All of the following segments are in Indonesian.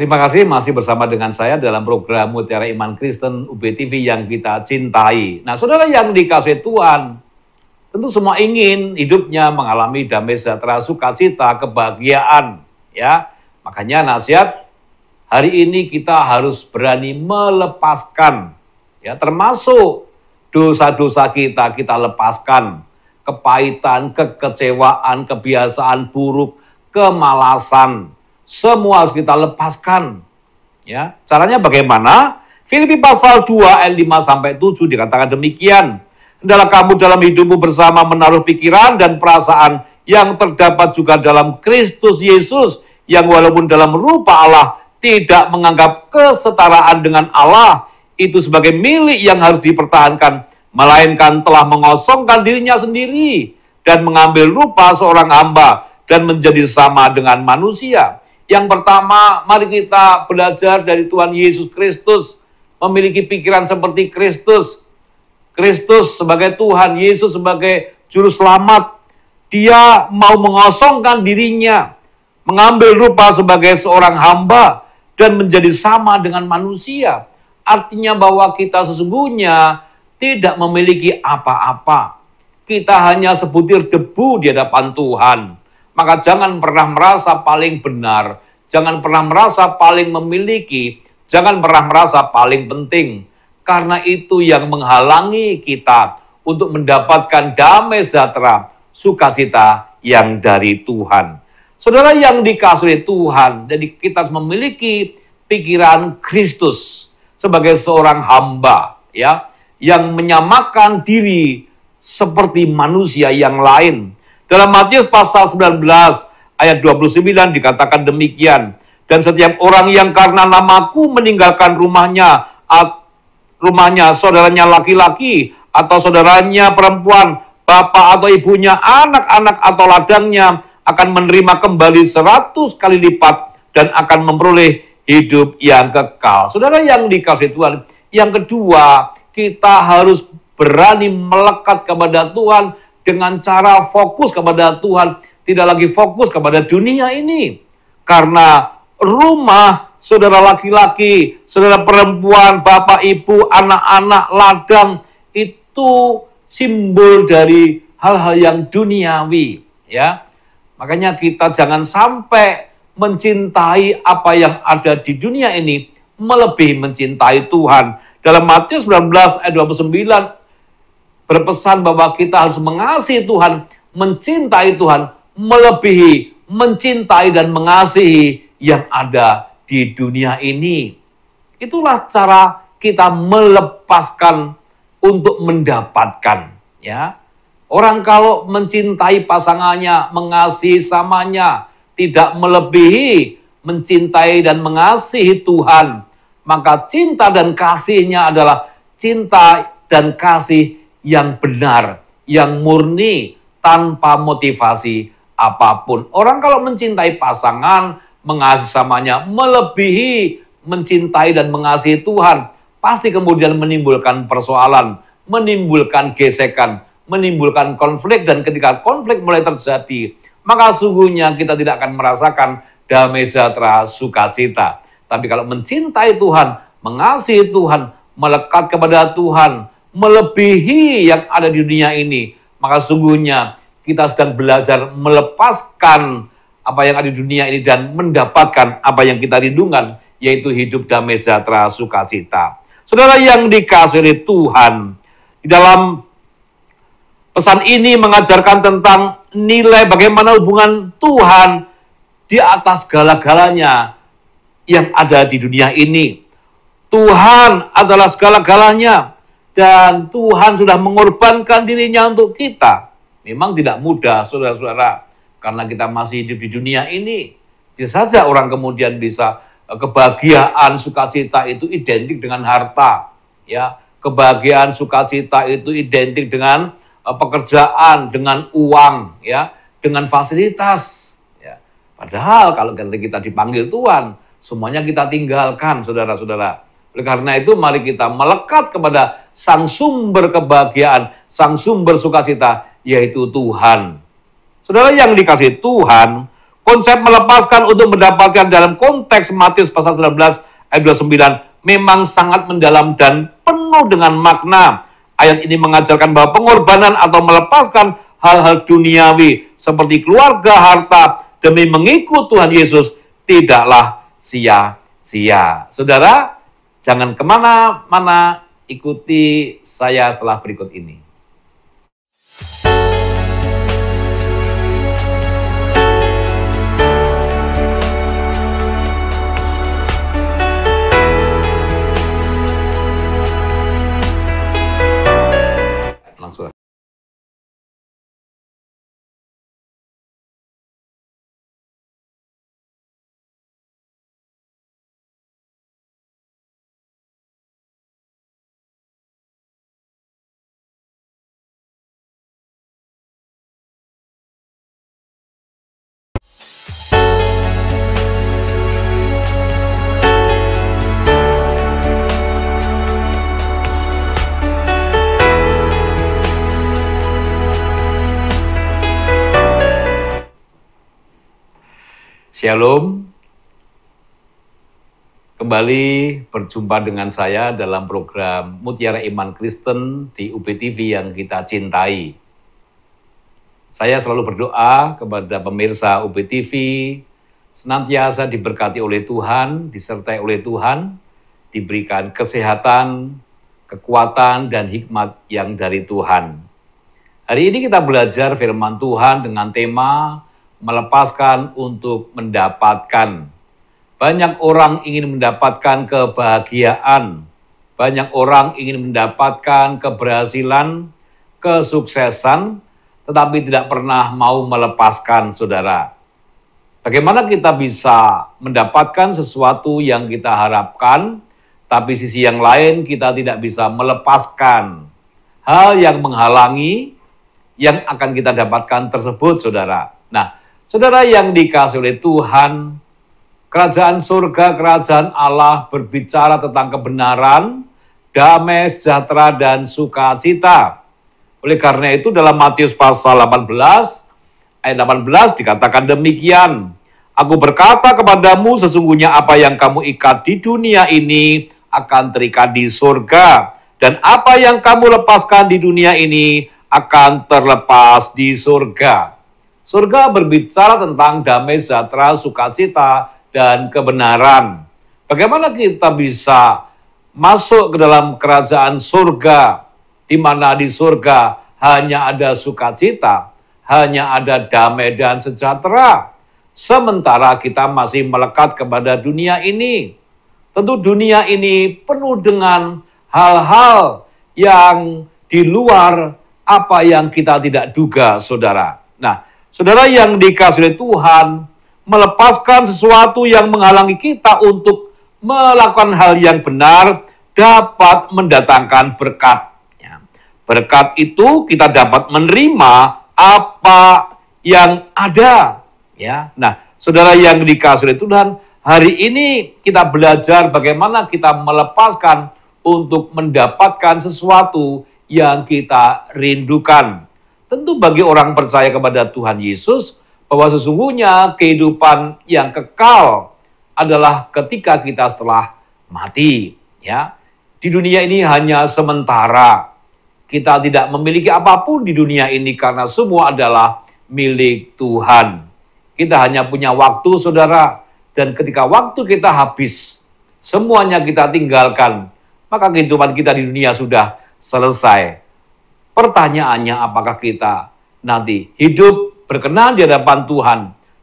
Terima kasih masih bersama dengan saya dalam program Mutiara Iman Kristen UBTV yang kita cintai. Nah, saudara yang dikasihi Tuhan, tentu semua ingin hidupnya mengalami damai sejahtera, sukacita, kebahagiaan. Ya, makanya nasihat hari ini kita harus berani melepaskan, ya, termasuk dosa-dosa kita lepaskan, kepahitan, kekecewaan, kebiasaan buruk, kemalasan. Semua harus kita lepaskan. Ya, caranya bagaimana? Filipi pasal 2 ayat 5 sampai 7 dikatakan demikian. Hendaklah kamu dalam hidupmu bersama menaruh pikiran dan perasaan yang terdapat juga dalam Kristus Yesus, yang walaupun dalam rupa Allah tidak menganggap kesetaraan dengan Allah itu sebagai milik yang harus dipertahankan, melainkan telah mengosongkan dirinya sendiri dan mengambil rupa seorang hamba dan menjadi sama dengan manusia. Yang pertama, mari kita belajar dari Tuhan Yesus Kristus, memiliki pikiran seperti Kristus. Kristus sebagai Tuhan, Yesus sebagai Juru Selamat. Dia mau mengosongkan dirinya, mengambil rupa sebagai seorang hamba, dan menjadi sama dengan manusia. Artinya bahwa kita sesungguhnya tidak memiliki apa-apa. Kita hanya sebutir debu di hadapan Tuhan. Maka jangan pernah merasa paling benar, jangan pernah merasa paling memiliki, jangan pernah merasa paling penting. Karena itu yang menghalangi kita untuk mendapatkan damai sejahtera, sukacita yang dari Tuhan. Saudara yang dikasihi Tuhan, jadi kita harus memiliki pikiran Kristus sebagai seorang hamba, ya, yang menyamakan diri seperti manusia yang lain. Dalam Matius pasal 19 ayat 29 dikatakan demikian. Dan setiap orang yang karena namaku meninggalkan rumahnya, saudaranya laki-laki, atau saudaranya perempuan, bapak atau ibunya, anak-anak atau ladangnya, akan menerima kembali 100 kali lipat dan akan memperoleh hidup yang kekal. Saudara yang dikasihi Tuhan, yang kedua, kita harus berani melekat kepada Tuhan dengan cara fokus kepada Tuhan, tidak lagi fokus kepada dunia ini. Karena rumah, saudara laki-laki, saudara perempuan, bapak, ibu, anak-anak, ladang, itu simbol dari hal-hal yang duniawi. Ya, makanya kita jangan sampai mencintai apa yang ada di dunia ini melebihi mencintai Tuhan. Dalam Matius 19 ayat 29 berpesan bahwa kita harus mengasihi Tuhan, mencintai Tuhan, melebihi mencintai dan mengasihi yang ada di dunia ini. Itulah cara kita melepaskan untuk mendapatkan. Ya, orang kalau mencintai pasangannya, mengasihi samanya, tidak melebihi mencintai dan mengasihi Tuhan, maka cinta dan kasihnya adalah cinta dan kasih yang benar, yang murni, tanpa motivasi apapun. Orang kalau mencintai pasangan, mengasihi samanya, melebihi mencintai dan mengasihi Tuhan, pasti kemudian menimbulkan persoalan, menimbulkan gesekan, menimbulkan konflik, dan ketika konflik mulai terjadi, maka sungguhnya kita tidak akan merasakan damai sejahtera, sukacita. Tapi kalau mencintai Tuhan, mengasihi Tuhan, melekat kepada Tuhan, melebihi yang ada di dunia ini, maka sungguhnya kita sedang belajar melepaskan apa yang ada di dunia ini dan mendapatkan apa yang kita rindukan, yaitu hidup damai sejahtera, sukacita. Saudara yang dikasihi Tuhan, di dalam pesan ini mengajarkan tentang nilai bagaimana hubungan Tuhan di atas segala-galanya yang ada di dunia ini. Tuhan adalah segala-galanya. Dan Tuhan sudah mengorbankan dirinya untuk kita. Memang tidak mudah, saudara-saudara, karena kita masih hidup di dunia ini. Bisa saja orang kemudian bisa kebahagiaan, sukacita itu identik dengan harta. Ya, kebahagiaan, sukacita itu identik dengan pekerjaan, dengan uang, ya, dengan fasilitas. Ya. Padahal kalau kita dipanggil Tuhan, semuanya kita tinggalkan, saudara-saudara. Oleh karena itu, mari kita melekat kepada sang sumber kebahagiaan, sang sumber sukacita, yaitu Tuhan. Saudara yang dikasihi Tuhan, Konsep melepaskan untuk mendapatkan dalam konteks Matius pasal 19 ayat 29 memang sangat mendalam dan penuh dengan makna. Ayat ini mengajarkan bahwa pengorbanan atau melepaskan hal-hal duniawi seperti keluarga, harta demi mengikut Tuhan Yesus tidaklah sia-sia. Saudara, jangan kemana-mana, ikuti saya setelah berikut ini. Langsung. Shalom, kembali berjumpa dengan saya dalam program Mutiara Iman Kristen di UBTV yang kita cintai. Saya selalu berdoa kepada pemirsa UBTV, senantiasa diberkati oleh Tuhan, disertai oleh Tuhan, diberikan kesehatan, kekuatan, dan hikmat yang dari Tuhan. Hari ini kita belajar firman Tuhan dengan tema melepaskan untuk mendapatkan. Banyak orang ingin mendapatkan kebahagiaan. Banyak orang ingin mendapatkan keberhasilan, kesuksesan, tetapi tidak pernah mau melepaskan, saudara. Bagaimana kita bisa mendapatkan sesuatu yang kita harapkan, tapi sisi yang lain kita tidak bisa melepaskan hal yang menghalangi yang akan kita dapatkan tersebut, saudara. Nah, saudara yang dikasihi oleh Tuhan, kerajaan surga, kerajaan Allah berbicara tentang kebenaran, damai, sejahtera, dan sukacita. Oleh karena itu dalam Matius pasal 18, ayat 18 dikatakan demikian, Aku berkata kepadamu sesungguhnya apa yang kamu ikat di dunia ini akan terikat di surga, dan apa yang kamu lepaskan di dunia ini akan terlepas di surga. Surga berbicara tentang damai sejahtera, sukacita, dan kebenaran. Bagaimana kita bisa masuk ke dalam kerajaan surga, di mana di surga hanya ada sukacita, hanya ada damai dan sejahtera. Sementara kita masih melekat kepada dunia ini. Tentu dunia ini penuh dengan hal-hal yang di luar apa yang kita tidak duga, saudara. Nah, saudara yang dikasihi oleh Tuhan, melepaskan sesuatu yang menghalangi kita untuk melakukan hal yang benar dapat mendatangkan berkat. Berkat itu kita dapat menerima apa yang ada. Nah, saudara yang dikasihi oleh Tuhan, hari ini kita belajar bagaimana kita melepaskan untuk mendapatkan sesuatu yang kita rindukan. Tentu bagi orang percaya kepada Tuhan Yesus, bahwa sesungguhnya kehidupan yang kekal adalah ketika kita setelah mati. Di dunia ini hanya sementara. Kita tidak memiliki apapun di dunia ini karena semua adalah milik Tuhan. Kita hanya punya waktu, saudara. Dan ketika waktu kita habis, semuanya kita tinggalkan, maka kehidupan kita di dunia sudah selesai. Pertanyaannya, apakah kita nanti hidup berkenan di hadapan Tuhan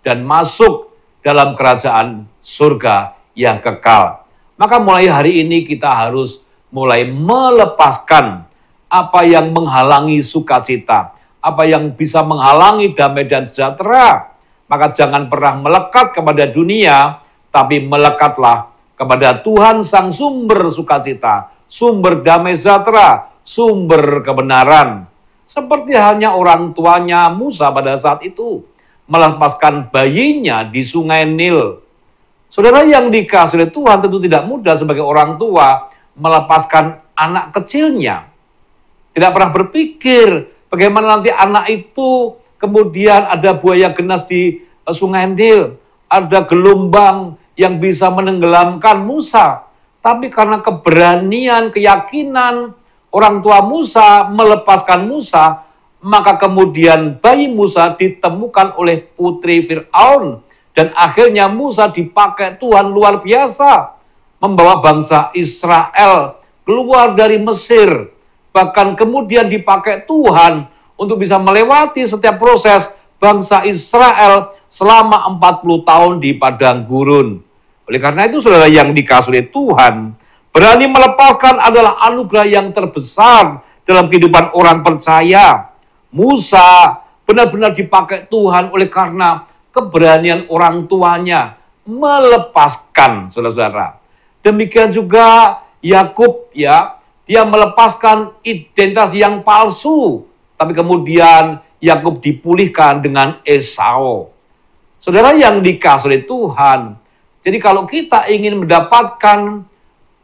dan masuk dalam kerajaan surga yang kekal? Maka mulai hari ini kita harus mulai melepaskan apa yang menghalangi sukacita, apa yang bisa menghalangi damai dan sejahtera. Maka jangan pernah melekat kepada dunia, tapi melekatlah kepada Tuhan sang sumber sukacita, sumber damai sejahtera, sumber kebenaran. Seperti halnya orang tuanya Musa pada saat itu melepaskan bayinya di sungai Nil. Saudara yang dikasihi oleh Tuhan, tentu tidak mudah sebagai orang tua melepaskan anak kecilnya. Tidak pernah berpikir bagaimana nanti anak itu kemudian ada buaya ganas di Sungai Nil, ada gelombang yang bisa menenggelamkan Musa. Tapi karena keberanian, keyakinan orang tua Musa melepaskan Musa, maka kemudian bayi Musa ditemukan oleh putri Fir'aun. Dan akhirnya Musa dipakai Tuhan luar biasa, membawa bangsa Israel keluar dari Mesir. Bahkan kemudian dipakai Tuhan untuk bisa melewati setiap proses bangsa Israel selama 40 tahun di padang gurun. Oleh karena itu, saudara yang dikasihi oleh Tuhan, berani melepaskan adalah anugerah yang terbesar dalam kehidupan orang percaya. Musa benar-benar dipakai Tuhan oleh karena keberanian orang tuanya melepaskan, saudara-saudara. Demikian juga Yakub, ya, dia melepaskan identitas yang palsu, tapi kemudian Yakub dipulihkan dengan Esau. Saudara yang dikasihi oleh Tuhan, jadi kalau kita ingin mendapatkan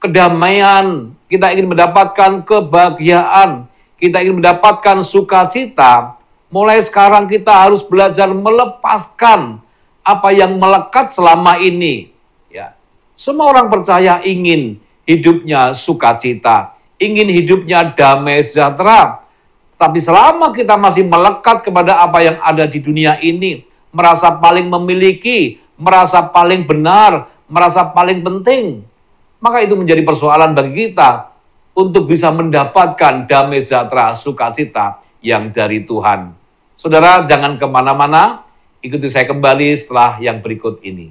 kedamaian, kita ingin mendapatkan kebahagiaan, kita ingin mendapatkan sukacita, mulai sekarang kita harus belajar melepaskan apa yang melekat selama ini. Ya, semua orang percaya ingin hidupnya sukacita, ingin hidupnya damai sejahtera. Tapi selama kita masih melekat kepada apa yang ada di dunia ini, merasa paling memiliki, merasa paling benar, merasa paling penting, maka itu menjadi persoalan bagi kita untuk bisa mendapatkan damai sejahtera, sukacita yang dari Tuhan. Saudara, jangan kemana-mana, ikuti saya kembali setelah yang berikut ini.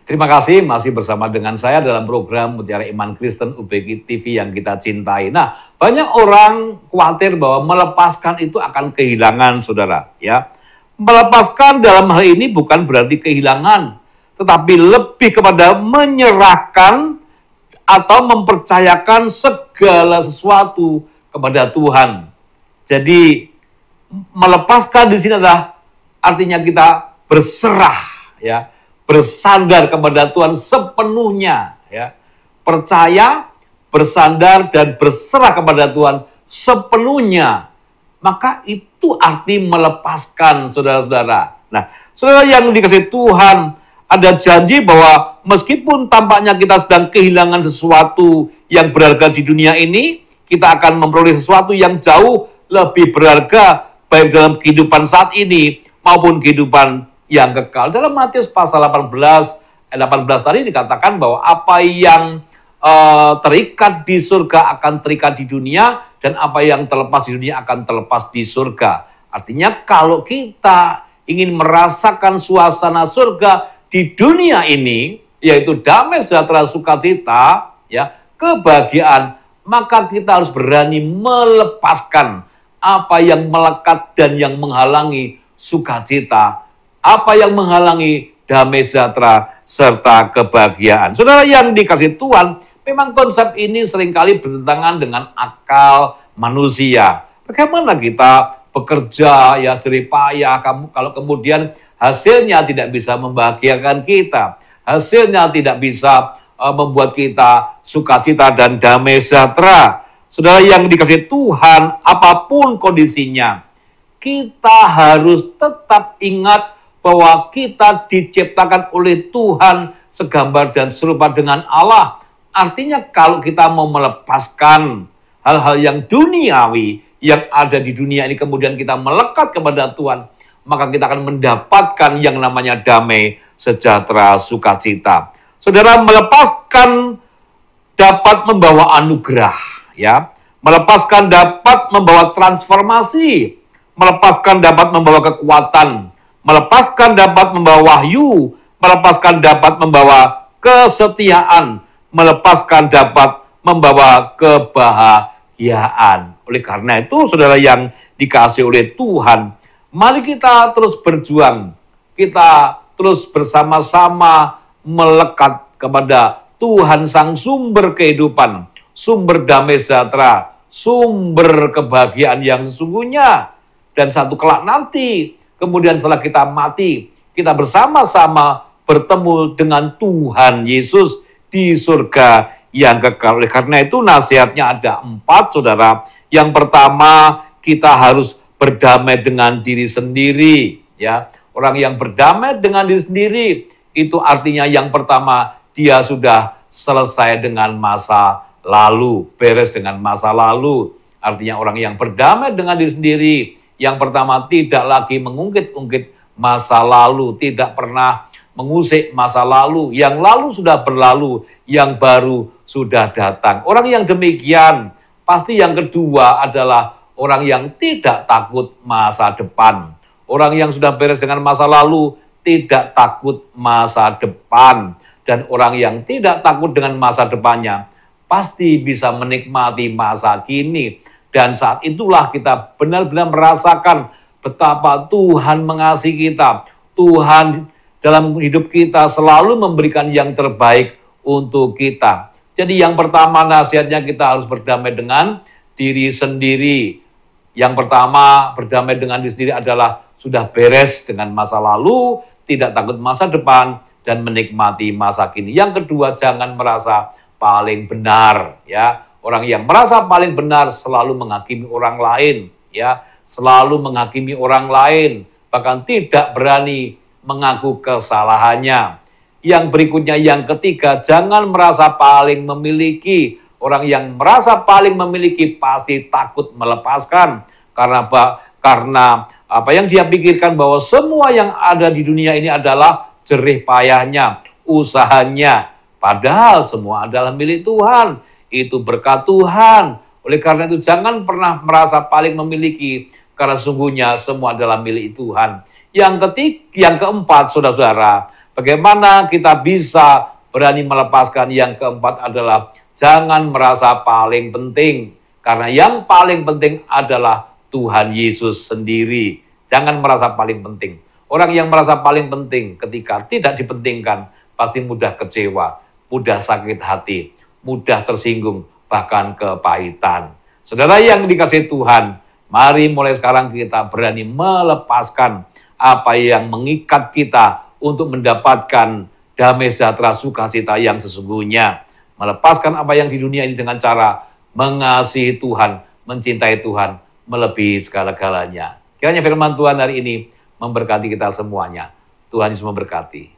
Terima kasih masih bersama dengan saya dalam program Mutiara Iman Kristen UBG TV yang kita cintai. Nah, banyak orang khawatir bahwa melepaskan itu akan kehilangan, saudara. Ya, melepaskan dalam hal ini bukan berarti kehilangan, tetapi lebih kepada menyerahkan atau mempercayakan segala sesuatu kepada Tuhan. Jadi melepaskan di sini adalah artinya kita berserah, ya. Bersandar kepada Tuhan sepenuhnya, ya. Percaya, bersandar dan berserah kepada Tuhan sepenuhnya. Maka itu arti melepaskan, saudara-saudara. Nah, saudara yang dikasihi Tuhan, ada janji bahwa meskipun tampaknya kita sedang kehilangan sesuatu yang berharga di dunia ini, kita akan memperoleh sesuatu yang jauh lebih berharga baik dalam kehidupan saat ini maupun kehidupan yang kekal. Dalam Matius pasal 18 tadi dikatakan bahwa apa yang terikat di surga akan terikat di dunia, dan apa yang terlepas di dunia akan terlepas di surga. Artinya kalau kita ingin merasakan suasana surga di dunia ini, yaitu damai sejahtera, sukacita, ya, kebahagiaan, maka kita harus berani melepaskan apa yang melekat dan yang menghalangi sukacita, apa yang menghalangi damai sejahtera serta kebahagiaan. Saudara yang dikasihi Tuhan, memang konsep ini seringkali bertentangan dengan akal manusia. Bagaimana kita bekerja, ya, jerih payah, kalau kemudian hasilnya tidak bisa membahagiakan kita, hasilnya tidak bisa membuat kita sukacita dan damai sejahtera. Saudara yang dikasihi Tuhan, apapun kondisinya, kita harus tetap ingat bahwa kita diciptakan oleh Tuhan segambar dan serupa dengan Allah. Artinya kalau kita mau melepaskan hal-hal yang duniawi yang ada di dunia ini, kemudian kita melekat kepada Tuhan, maka kita akan mendapatkan yang namanya damai, sejahtera, sukacita. Saudara, melepaskan dapat membawa anugerah, ya. Melepaskan dapat membawa transformasi. Melepaskan dapat membawa kekuatan. Melepaskan dapat membawa wahyu. Melepaskan dapat membawa kesetiaan. Melepaskan dapat membawa kebahagiaan. Oleh karena itu, saudara yang dikasihi oleh Tuhan, mari kita terus berjuang. Kita terus bersama-sama melekat kepada Tuhan Sang Sumber kehidupan, sumber damai sejahtera, sumber kebahagiaan yang sesungguhnya. Dan satu kelak nanti, kemudian setelah kita mati, kita bersama-sama bertemu dengan Tuhan Yesus di surga yang kekal. Oleh karena itu nasihatnya ada 4, saudara. Yang pertama, kita harus berdamai dengan diri sendiri. Ya, orang yang berdamai dengan diri sendiri, itu artinya yang pertama, dia sudah selesai dengan masa lalu, beres dengan masa lalu. Artinya orang yang berdamai dengan diri sendiri, yang pertama tidak lagi mengungkit-ungkit masa lalu, tidak pernah mengusik masa lalu. Yang lalu sudah berlalu, yang baru sudah datang. Orang yang demikian, pasti yang kedua adalah orang yang tidak takut masa depan. Orang yang sudah beres dengan masa lalu, tidak takut masa depan. Dan orang yang tidak takut dengan masa depannya, pasti bisa menikmati masa kini. Dan saat itulah kita benar-benar merasakan betapa Tuhan mengasihi kita. Tuhan dalam hidup kita selalu memberikan yang terbaik untuk kita. Jadi yang pertama nasihatnya kita harus berdamai dengan diri sendiri. Yang pertama berdamai dengan diri sendiri adalah sudah beres dengan masa lalu, tidak takut masa depan, dan menikmati masa kini. Yang kedua, jangan merasa paling benar, ya. Orang yang merasa paling benar selalu menghakimi orang lain, ya, selalu menghakimi orang lain, bahkan tidak berani mengaku kesalahannya. Yang berikutnya, yang ketiga, jangan merasa paling memiliki. Orang yang merasa paling memiliki pasti takut melepaskan karena apa yang dia pikirkan bahwa semua yang ada di dunia ini adalah jerih payahnya, usahanya. Padahal semua adalah milik Tuhan. Itu berkat Tuhan. Oleh karena itu jangan pernah merasa paling memiliki, karena sungguhnya semua adalah milik Tuhan. Yang keempat, saudara-saudara, bagaimana kita bisa berani melepaskan? Yang keempat adalah jangan merasa paling penting. Karena yang paling penting adalah Tuhan Yesus sendiri. Jangan merasa paling penting. Orang yang merasa paling penting ketika tidak dipentingkan, pasti mudah kecewa, mudah sakit hati, mudah tersinggung, bahkan kepahitan. Saudara yang dikasihi Tuhan, mari mulai sekarang kita berani melepaskan apa yang mengikat kita untuk mendapatkan damai sejahtera sukacita yang sesungguhnya. Melepaskan apa yang di dunia ini dengan cara mengasihi Tuhan, mencintai Tuhan, melebihi segala-galanya. Kiranya firman Tuhan hari ini memberkati kita semuanya. Tuhan Yesus memberkati.